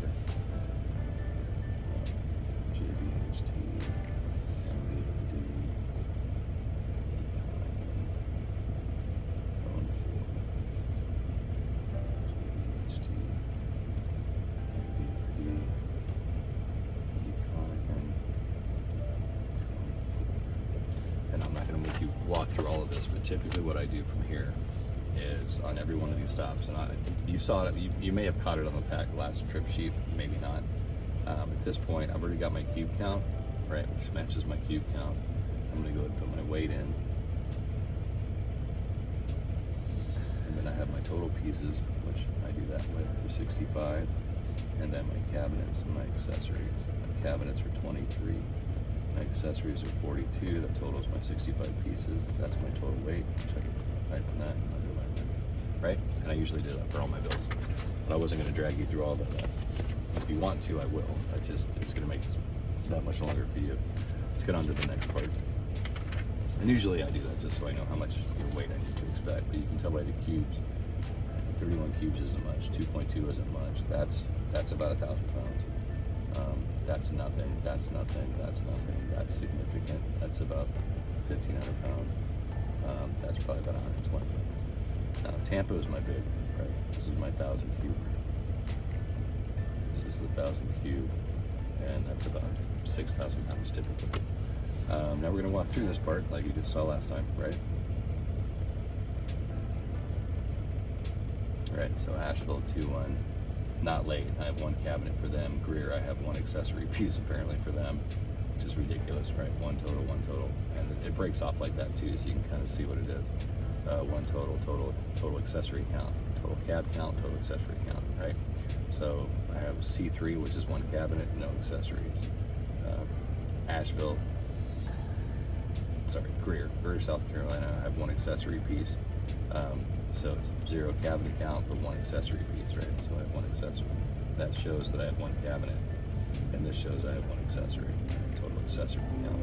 Walk through all of this, but typically what I do from here is on every one of these stops, and you saw it, you may have caught it on the last trip sheet, maybe not. At this point, I've already got my cube count, right, which matches my cube count. I'm gonna go ahead and put my weight in. And then I have my total pieces, which I do that with for 65. And then my cabinets and my accessories. My cabinets are 23. My accessories are 42. That totals my 65 pieces. That's my total weight. Check it. Type in that and underline that. Right? And I usually do that for all my bills. But I wasn't going to drag you through all of that. If you want to, I will. It's going to make this that much longer for you. Let's get on to the next part. And usually I do that just so I know how much your weight I need to expect. But you can tell by the cubes. 31 cubes isn't much. 2.2 isn't much. That's about 1,000 pounds. That's nothing. That's nothing. That's nothing. That's significant. That's about 1,500 pounds. That's probably about 120 pounds. Now Tampa is my big, right? This is my 1,000 cube. This is the 1,000 cube, and that's about 6,000 pounds typically. Now we're gonna walk through this part like you just saw last time, right? Right, so Asheville 2-1, not late. I have one cabinet for them. Greer, I have one accessory piece apparently for them, which is ridiculous, right? One total, and it breaks off like that too, so you can kind of see what it is. One total accessory count, total cab count, total accessory count, right? So I have C3, which is one cabinet, no accessories. Asheville, Greer, South Carolina, I have one accessory piece. So it's 0 cabinet count, but 1 accessory piece, right? So I have 1 accessory. That shows that I have 1 cabinet, and this shows I have 1 accessory. Total accessory count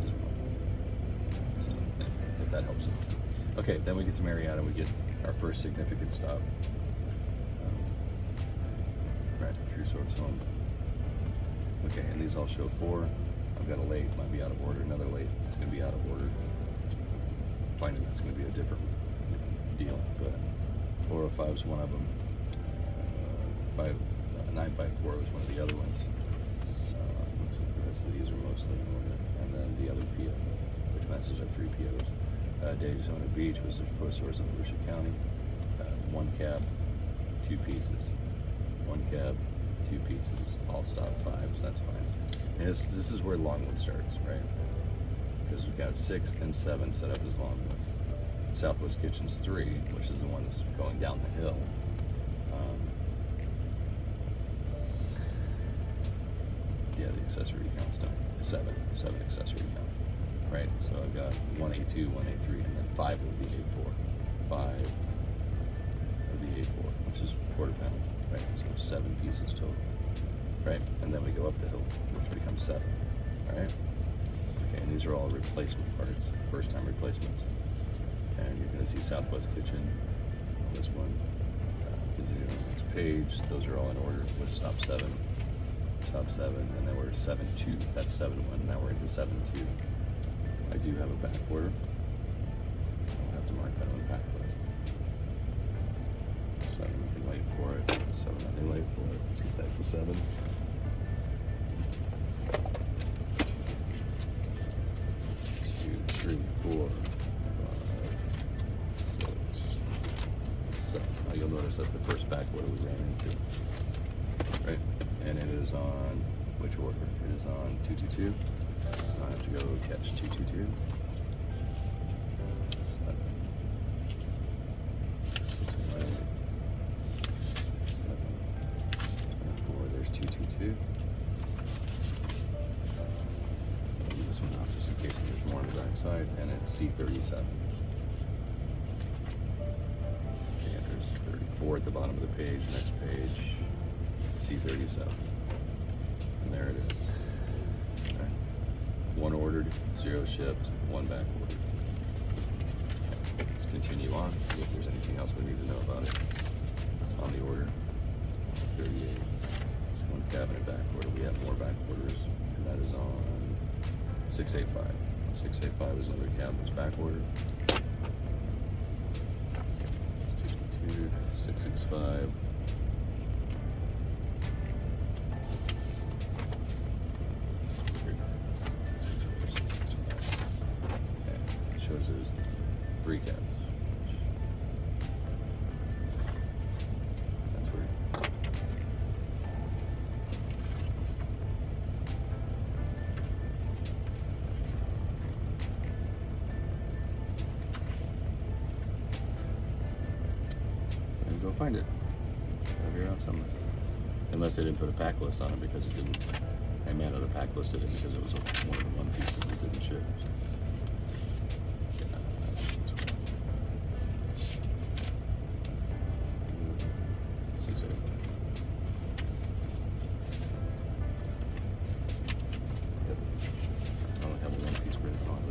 is 1. So if that helps. Okay, then we get to Marietta. We get our first significant stop. Right, True Source home. Okay, and these all show 4. I've got a late, might be out of order. Another late, it's going to be out of order. Finding that's going to be a different deal, but 405 is one of them. 954 was one of the other ones. Looks like the rest of these are mostly in order. And then the other PO, which matches our 3 POs. Daytona Beach was the proposed source of Volusia County. 1 cab, 2 pieces. 1 cab, 2 pieces. All stop 5s, that's fine. And this is where Longwood starts, right? Because we've got 6 and 7 set up as Longwood. Southwest Kitchen's 3, which is the one that's going down the hill. Yeah, the accessory counts done. 7 accessory counts, right? So I've got 1A2, 1A3, and then 5 of the A4. 5 of the A4, which is quarter pound, right? So 7 pieces total, right? And then we go up the hill, which becomes 7, all right? Okay, and these are all replacement parts, first-time replacements. And you're going to see Southwest Kitchen on this one. Continue on the next page. Those are all in order with stop 7, and then we're 7-2. That's 7-1. Now we're into 7-2. I do have a back order. I'll have to mark that on the back list. 7 nothing late for it. 7 nothing late for it. Let's get back to 7. 2, 3, 4. 7. Now you'll notice that's the first back order we ran into, right? And it is on which order? It is on 222. So I have to go catch 222. 7. 6 and 9. 7. 24. There's 222. I'll leave this one out just in case there's more on the back side. And it's C37. 34 at the bottom of the page, next page, C37. And there it is. Okay. 1 ordered, 0 shipped, 1 back ordered. Okay. Let's continue on, see if there's anything else we need to know about it. On the order, 38. It's 1 cabinet back order. We have more back orders, and that is on 685. 685 is another cabinet's back order. 665. Okay. Shows there's 3 cabs. find it. Over here on somewhere. Unless they didn't put a pack list on it because it didn't. I may not have pack listed it because it was one of the one pieces that didn't ship.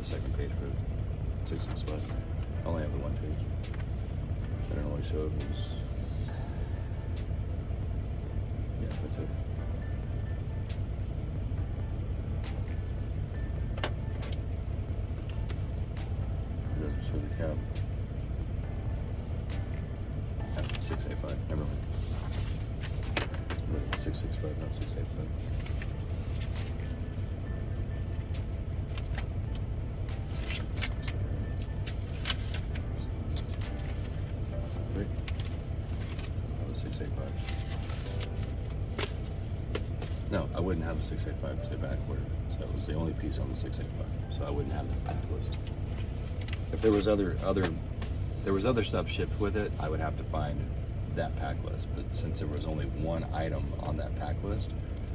Second page for 665. I only have the one page. I don't always show it was. Yeah, that's it. That was for the cab. 685. Never mind. 665, not 685. No, I wouldn't have the 685 because they backward. So it was the only piece on the 685. So I wouldn't have that pack list. If there was other stuff shipped with it, I would have to find that pack list. But since there was only one item on that pack list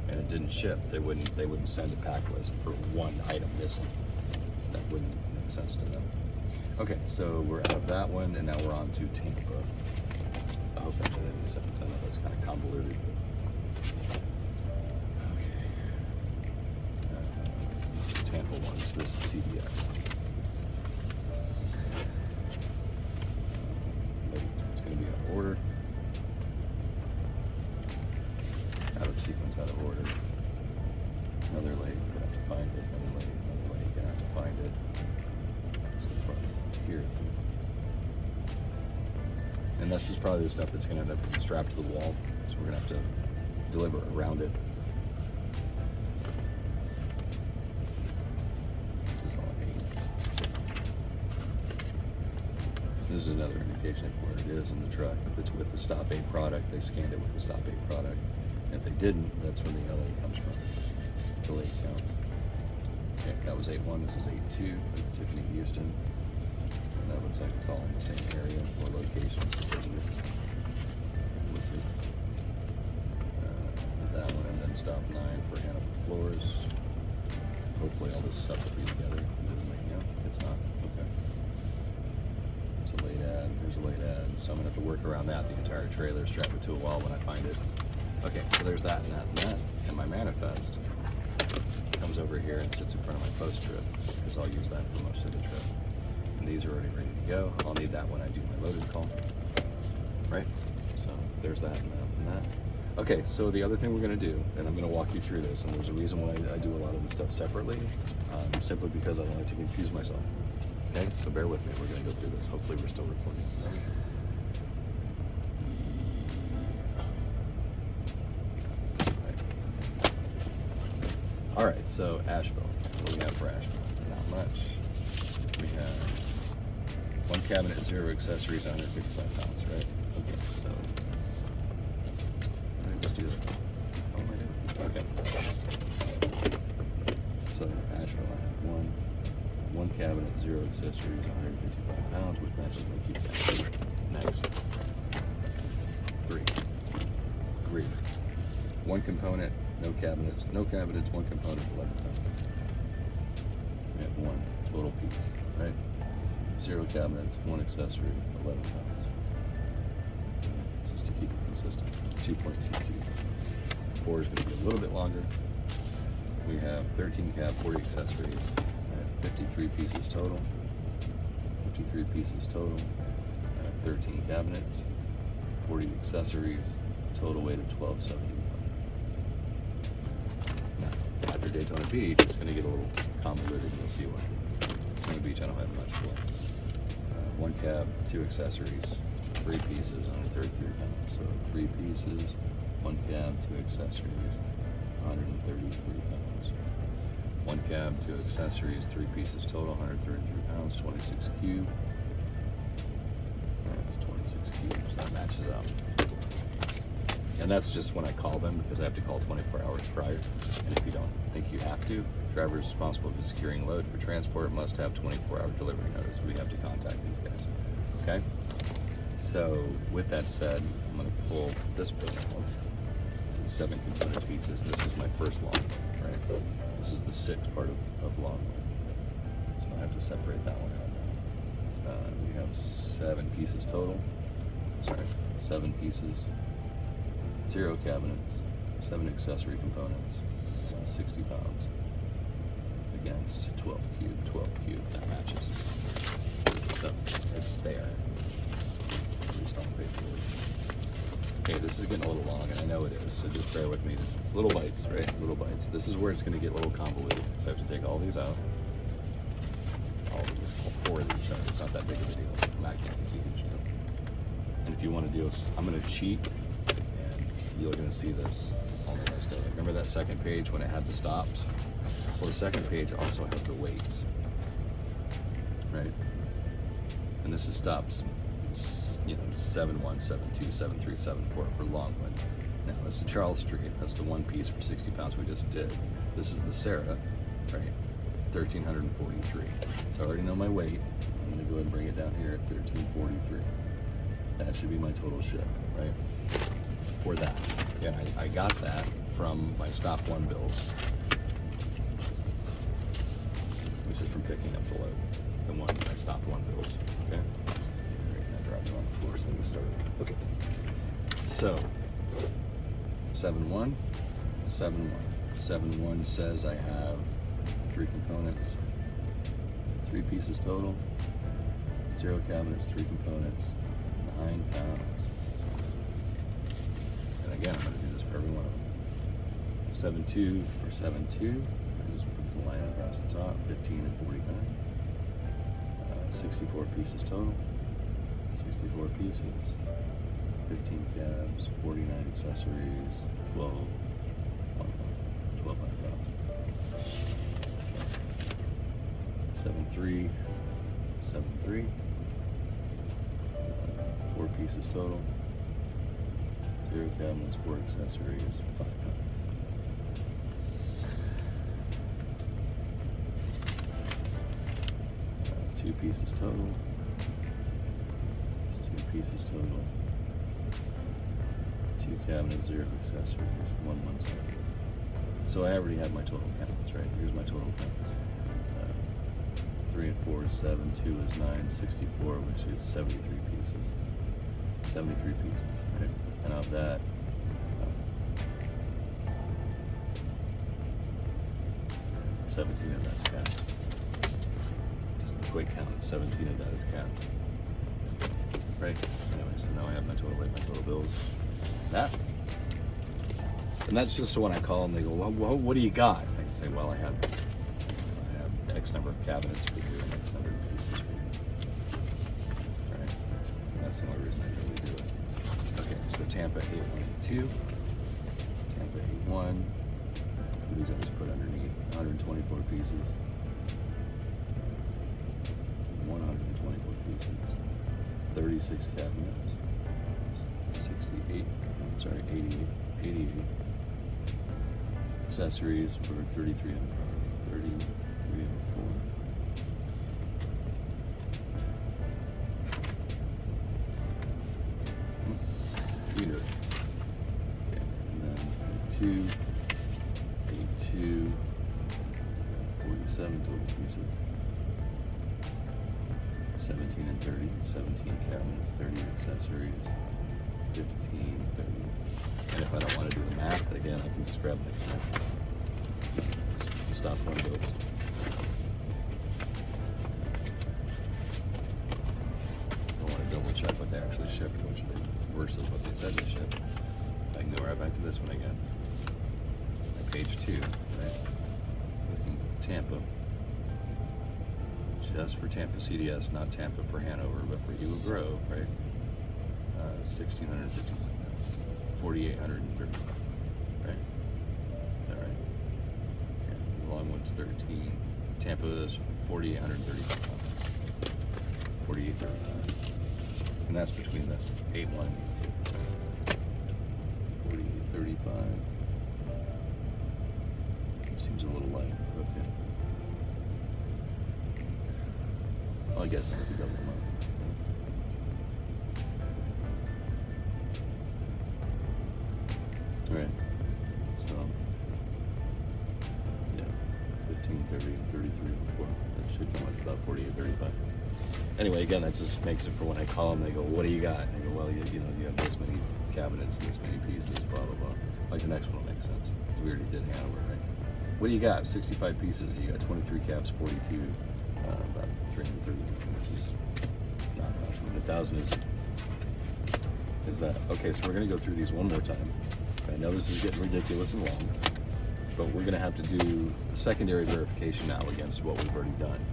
and it didn't ship, they wouldn't send a pack list for one item missing. That wouldn't make sense to them. Okay, so we're out of that one and now we're on to Tampa. I hope that made any sense. I know that's kind of convoluted. Tampa one, so this is CBX. It's going to be out of order. Out of sequence, out of order. Another lake, gonna have to find it. Another lake, gonna have to find it. So probably here. And this is probably the stuff that's going to end up being strapped to the wall. So we're going to have to deliver around it. This is another indication of where it is in the truck. If it's with the stop 8 product, they scanned it with the stop 8 product. And if they didn't, that's where the LA comes from. The lake count. Okay, that was 8-1, this is 8-2, Tiffany Houston. And that looks like it's all in the same area or location. Let's see. That one, and then stop 9 for Hannibal Floors. Hopefully all this stuff will be together. It's not. Okay. Late ad, there's a late ad, so I'm gonna have to work around that, the entire trailer, strap it to a wall when I find it. Okay, so there's that and that and that. And my manifest comes over here and sits in front of my post trip, because I'll use that for most of the trip. And these are already ready to go. I'll need that when I do my loaded call. Right? So there's that and that and that. Okay, so the other thing we're gonna do, and I'm gonna walk you through this, and there's a reason why I do a lot of this stuff separately, simply because I don't like to confuse myself. Okay, so bear with me. We're going to go through this. Hopefully we're still recording. All right, so Asheville. What do we have for Asheville? Not much. We have one cabinet, 0 accessories, 155 pounds, right? Okay, so let me just do that. Oh my God. Okay. So Asheville, I have one cabinet, 0 accessories, 155 pounds, which matches my key cap. Next. 3. Greer. One component, no cabinets, 1 component, 11 pounds. We have one total piece, right? 0 cabinets, 1 accessory, 11 pounds. Just to keep it consistent. 2.22. 4 is going to be a little bit longer. We have 13 cab, 40 accessories. 53 pieces total. 53 pieces total. 13 cabinets. 40 accessories. Total weight of 1271. Now, after Daytona Beach, it's going to get a little convoluted. You'll see why. Daytona Beach, I don't have much for. 1 cab, 2 accessories, 3 pieces, 133 pounds. So 3 pieces, 1 cab, 2 accessories, 133 pounds. 1 cab, 2 accessories, 3 pieces total, 133 pounds, 26 cube. That's 26 cubes, so that matches up. And that's just when I call them, because I have to call 24 hours prior. And if you don't think you have to, driver responsible for securing load for transport must have 24-hour delivery notice. We have to contact these guys, okay? So with that said, I'm going to pull this building out. 7 component pieces. This is my first long one, right? This is the 6th part of long one. So I have to separate that one out now. We have 7 pieces total. Sorry, 7 pieces. 0 cabinets. 7 accessory components. 60 pounds. Against 12 cube. 12 cube. That matches. So it's there. Please don't pay for it. Okay, this is getting a little long, and I know it is, so just bear with me. Just little bites, right? Little bites. This is where it's going to get a little convoluted. So I have to take all these out. All of these, all 4 of these. So it's not that big of a deal. Not getting it's a huge deal. And if you want to do, I'm going to cheat, and you're going to see this on the rest of it. Remember that second page when it had the stops? Well, the second page also has the weights, right? And this is stops. 71, 72, 73, 74 for Longwood. Now that's the Charles Street. That's the one piece for 60 pounds we just did. This is the Sarah, right? 1,343. So I already know my weight. I'm going to go ahead and bring it down here at 1,343. That should be my total ship, right? For that. Yeah, I got that from my stop 1 bills. This is from picking up the load. The one I stopped 1 bills. Okay. On the floor, so I'm gonna start. Okay. So 7-1, 7-1. 7-1 says I have 3 components, 3 pieces total, 0 cabinets, 3 components, 9 pounds. And again, I'm gonna do this for every one of them. 7-2 for 7-2. I just put the line across the top. 15 and 49. 64 pieces total. 64 pieces, 15 cabs, 49 accessories, 1,200 pounds. 7-3, 7-3, 4 pieces total, 0 cabinets, 4 accessories, 5 pounds. Two pieces total. 2 pieces total. 2 cabinets, 0 accessories, 117. So I already have my total counts, right? Here's my total counts. 3 and 4 is 7, 2 is 9, 64, which is 73 pieces. 73 pieces, right? And of that, 17 of that's capped. Just a quick count, 17 of that is capped. Right? Anyway, so now I have my total weight, my total bills. That. And that's just so when I call them, they go, well, what do you got? I say, well, I have X number of cabinets for you and X number of pieces for you. Right? And that's the only reason I really do it. Okay, so Tampa 8182. Tampa 81. These I just put underneath. 124 pieces. 124 pieces. 36 cabinets, 68, I'm sorry, 88 accessories for 3,300 pounds, 3,304. You do it. Okay, and then 82, 47 total pieces. 17 and 30, 17 cabinets, 30 accessories, 15, 30. And if I don't want to do the math, again, I can just grab the count. Stop 1 bills. I want to double check what they actually shipped, versus what they said they shipped. I can go right back to this one again. Page 2, right? Looking at Tampa. Just for Tampa CDS, not Tampa for Hanover, but for Eagle Grove, right? 1,650, 4,830, right? Is that right? Okay. Longwood's 13. Tampa is 4,835. 4,835. And that's between the 8-1 and 8-2. 4,835. Seems a little light, but okay. Well, I guess I have to double them should come with about 48.35. Anyway, again, that just makes it for when I call them, they go, what do you got? And I go, well, you know, you have this many cabinets, this many pieces, blah, blah, blah. Like the next one will make sense. We already did Hanover, right? What do you got? 65 pieces. You got 23 caps, 42, about 330, which is not much. 1,000 is that. Okay, so we're going to go through these one more time. I know this is getting ridiculous and long, but we're going to have to do a secondary verification now against what we've already done.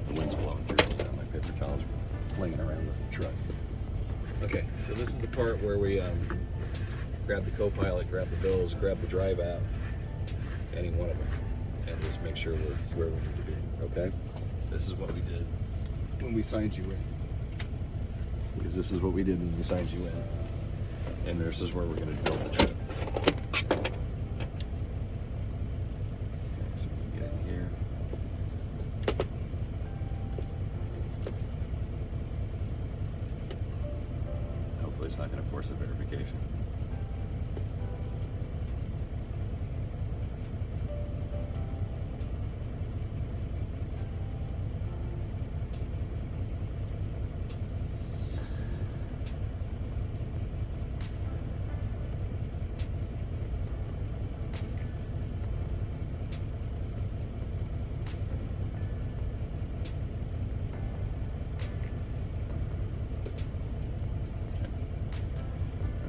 The wind's blowing through. My paper towels flinging around the truck. Okay, so this is the part where we grab the CoPilot, grab the bills, grab the drive app, any one of them, and just make sure we're where we need to be, okay? This is what we did when we signed you in. Because this is what we did when we signed you in. And this is where we're going to build the trip. Okay, so we get in here. Hopefully it's not going to force a verification.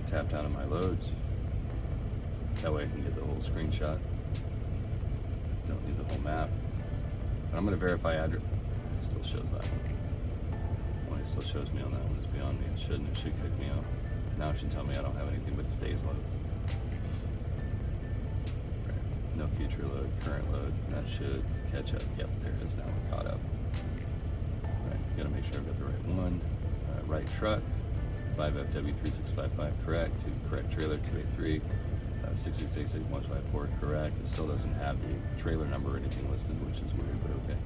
Tap down on my loads. That way I can get the whole screenshot. Don't need the whole map. But I'm going to verify address. It still shows that one. Well, it still shows me on that one. It's beyond me. It shouldn't. It should kick me out. Now it should tell me I don't have anything but today's loads. Right. No future load, current load. That should catch up. Yep, there it is. Now we're caught up. Right. Got to make sure I've got the right one. Right truck. 5FW3655 correct, correct trailer 283, 6686154 correct. It still doesn't have the trailer number or anything listed, which is weird, but okay.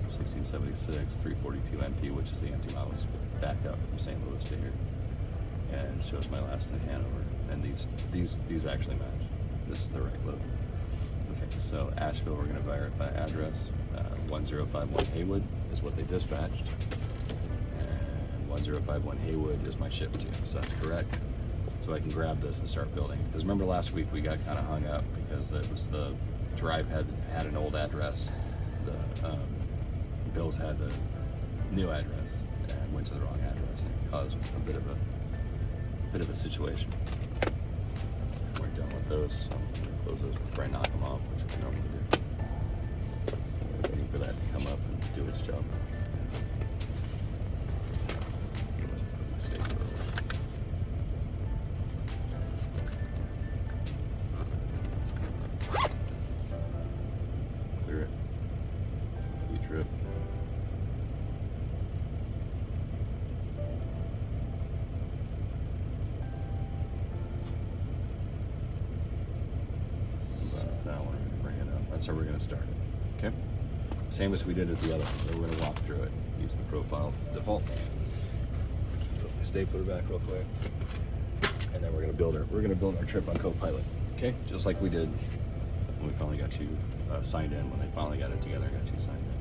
1676, 342 empty, which is the empty miles back up from St. Louis to here, and shows my last in Hanover. And these actually match. This is the right load. Okay, so Asheville, we're going to verify address. 1051 Haywood is what they dispatched. 1051 Haywood is my ship to, so that's correct. So I can grab this and start building. Because remember last week we got kind of hung up because it was the drive had an old address. The bills had the new address and went to the wrong address, and it caused a bit of a situation. We're done with those, so I'm gonna close those before I knock them off, which I normally do. Waiting for that to come up and do its job. Clear it. Complete trip. That one, we're going to bring it up. That's how we're going to start it. Okay? Same as we did at the other one. We're going to walk through it. Use the profile default. Put my stapler back real quick. And then we're going to build our trip on CoPilot. Okay? Just like we did when we finally got you signed in, when they finally got it together and got you signed in.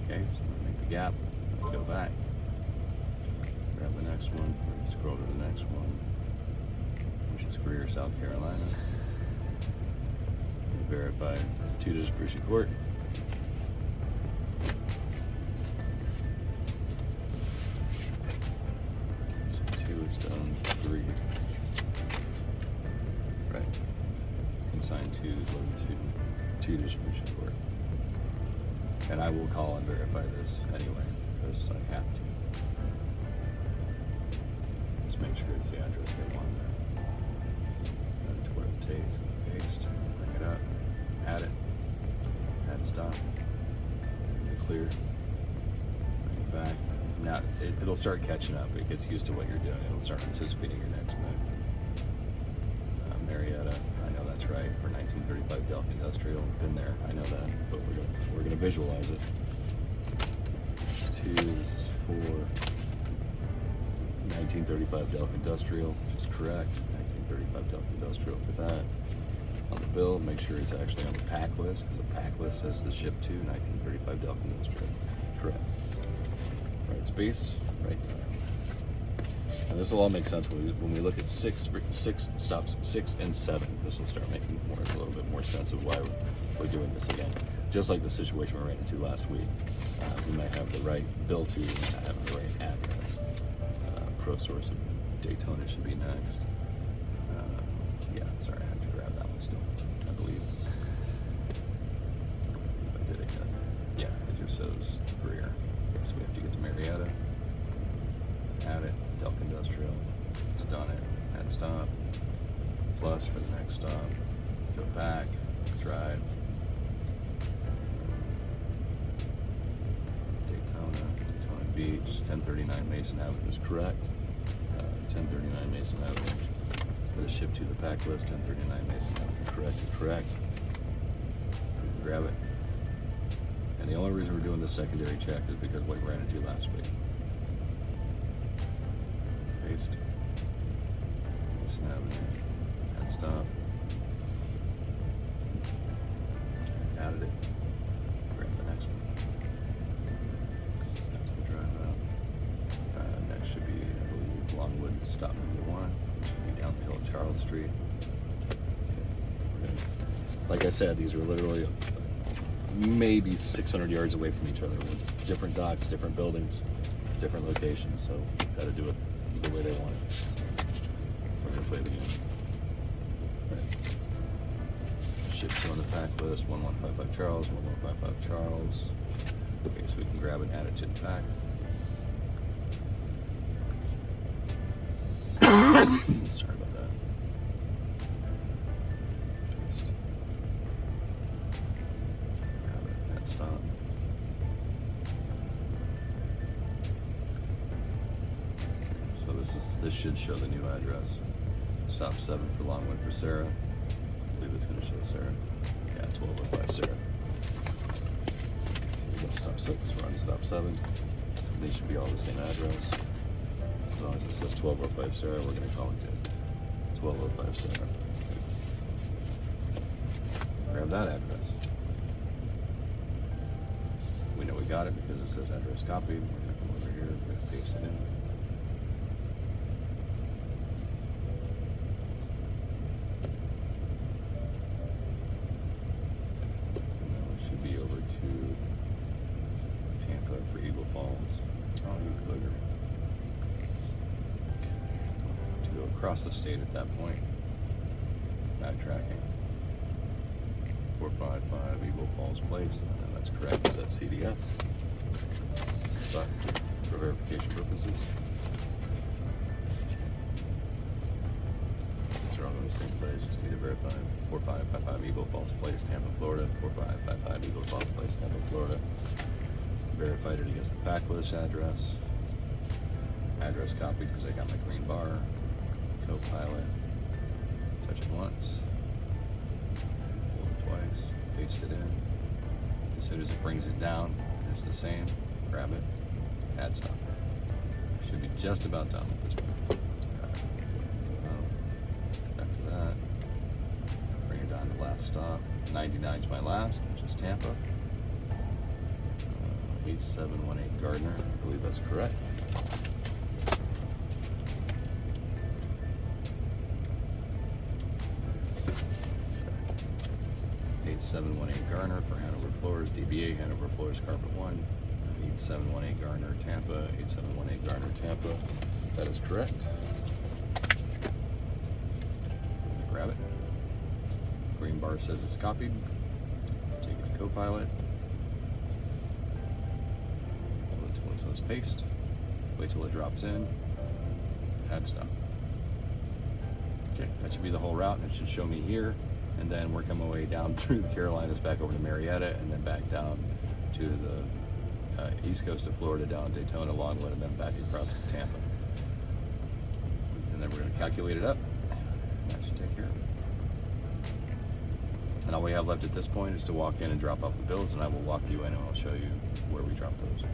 Okay? So I'm going to make the gap. Go back. Grab the next one. We're going to scroll to the next one, which is Greer, South Carolina. Verify 2 distribution court. So 2 is done. 3. Right. Consign 2 is loaded 2 distribution court. And I will call and verify this anyway, because I have to. Just make sure it's the address they want. Add it to where it takes. Paste. Bring it up. Add it. Add stop. Clear. Bring it back. Now it'll start catching up. It gets used to what you're doing. It'll start anticipating your next move. Marietta. I know that's right. For 1935 Delk Industrial. Been there. I know that. But we're gonna visualize it. This is 2. This is 4. 1935 Delk Industrial, which is correct. 1935 Delk Industrial for that. On the bill, make sure it's actually on the pack list, because the pack list says the ship to 1935 Delk Industrial. Correct. Right space, right time. And this will all make sense when we look at six stops, 6 and 7. This will start making a little bit more sense of why we're doing this again. Just like the situation we ran into last week. We might have the right bill to, we might have the right address. Pro source of Daytona should be next. Yeah, sorry, I have to grab that one still, I believe. If I did it yet. Yeah, it just says Greer. So we have to get to Marietta. Add it, Delk Industrial. It's done it. Add stop. Plus for the next stop. Go back. Drive. Daytona Beach. 1039 Mason Avenue is correct. 1039 Mason Avenue. For the ship to the pack list, 1039 Mason Avenue. Correct. Grab it. And the only reason we're doing this secondary check is because what we ran into last week. Paste. Mason Avenue. Add stop. Added it. Grab the next one. Next one, drive out. Next should be, I believe, Longwood, stop number 1. Should be down the hill of Charles Street. Okay. Like I said, these are literally maybe 600 yards away from each other with different docks, different buildings, different locations. So got to do it the way they want it. So we're going to play the game. Right. Ships on the pack list, 1155 Charles, 1155 Charles. Okay, so we can grab it and add it to the pack. Sorry about that. Paste. Grab it, add stop. So this should show the new address. Stop 7 for Longwood for Sarah. I believe it's going to show Sarah. Yeah, 1205 Sarah. So we got stop 6, we're on stop 7. They should be all the same address. As long as it says 1205 Sarah, we're going to call it good. 1205 Sarah. Grab that address. We know we got it because it says address copied. We're going to come over here and paste it in. And now it should be over to Tampa for Eagle Falls. Oh, you booger. To go across the state at that point. Backtracking. 455 Eagle Falls Place. That's correct, because that's CDS. But for verification purposes, these are all in the same place. Just need to verify. 4555 Eagle Falls Place, Tampa, Florida. 4555 Eagle Falls Place, Tampa, Florida. Verified it against the pack list address. Address copied because I got my green bar. CoPilot. Touch it once. Hold it twice. Paste it in. As soon as it brings it down, it's the same. Grab it. Add stop. Should be just about done with this one. Back to that. Bring it down to last stop. 99 is my last, which is Tampa. 8718 Gardner. I believe that's correct. Garner for Hanover Floors, DBA Hanover Floors Carpet 1. 8718 Garner, Tampa. 8718 Garner, Tampa. That is correct. Grab it. Green bar says it's copied. Take it to CoPilot. Hold it till it says paste. Wait till it drops in. Add stop. Okay, that should be the whole route, and it should show me here. And then work my way down through the Carolinas, back over to Marietta, and then back down to the east coast of Florida, down Daytona, Longwood, and then back across to Tampa. And then we're going to calculate it up. That should take care of it. And all we have left at this point is to walk in and drop off the bills, and I will walk you in and I'll show you where we drop those.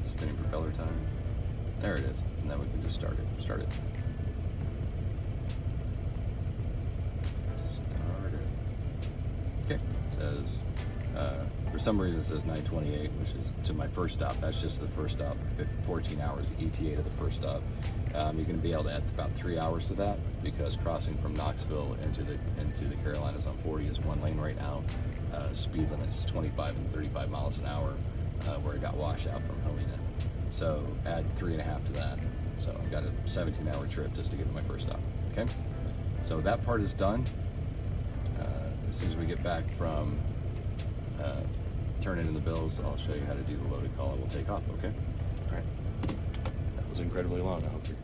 Spinning propeller time. There it is. And then we can just start it. says, for some reason it says 9:28, which is to my first stop. That's just the first stop, 14 hours ETA to the first stop. You're going to be able to add about 3 hours to that, because crossing from Knoxville into the Carolinas on 40 is 1 lane right now. Speed limit is 25 and 35 miles an hour, where it got washed out from Helena. So add 3.5 to that. So I've got a 17-hour trip just to get to my first stop. Okay, so that part is done. As soon as we get back from turning in the bills, I'll show you how to do the loaded call and we'll take off. Okay. All right. That was incredibly long. I hope you're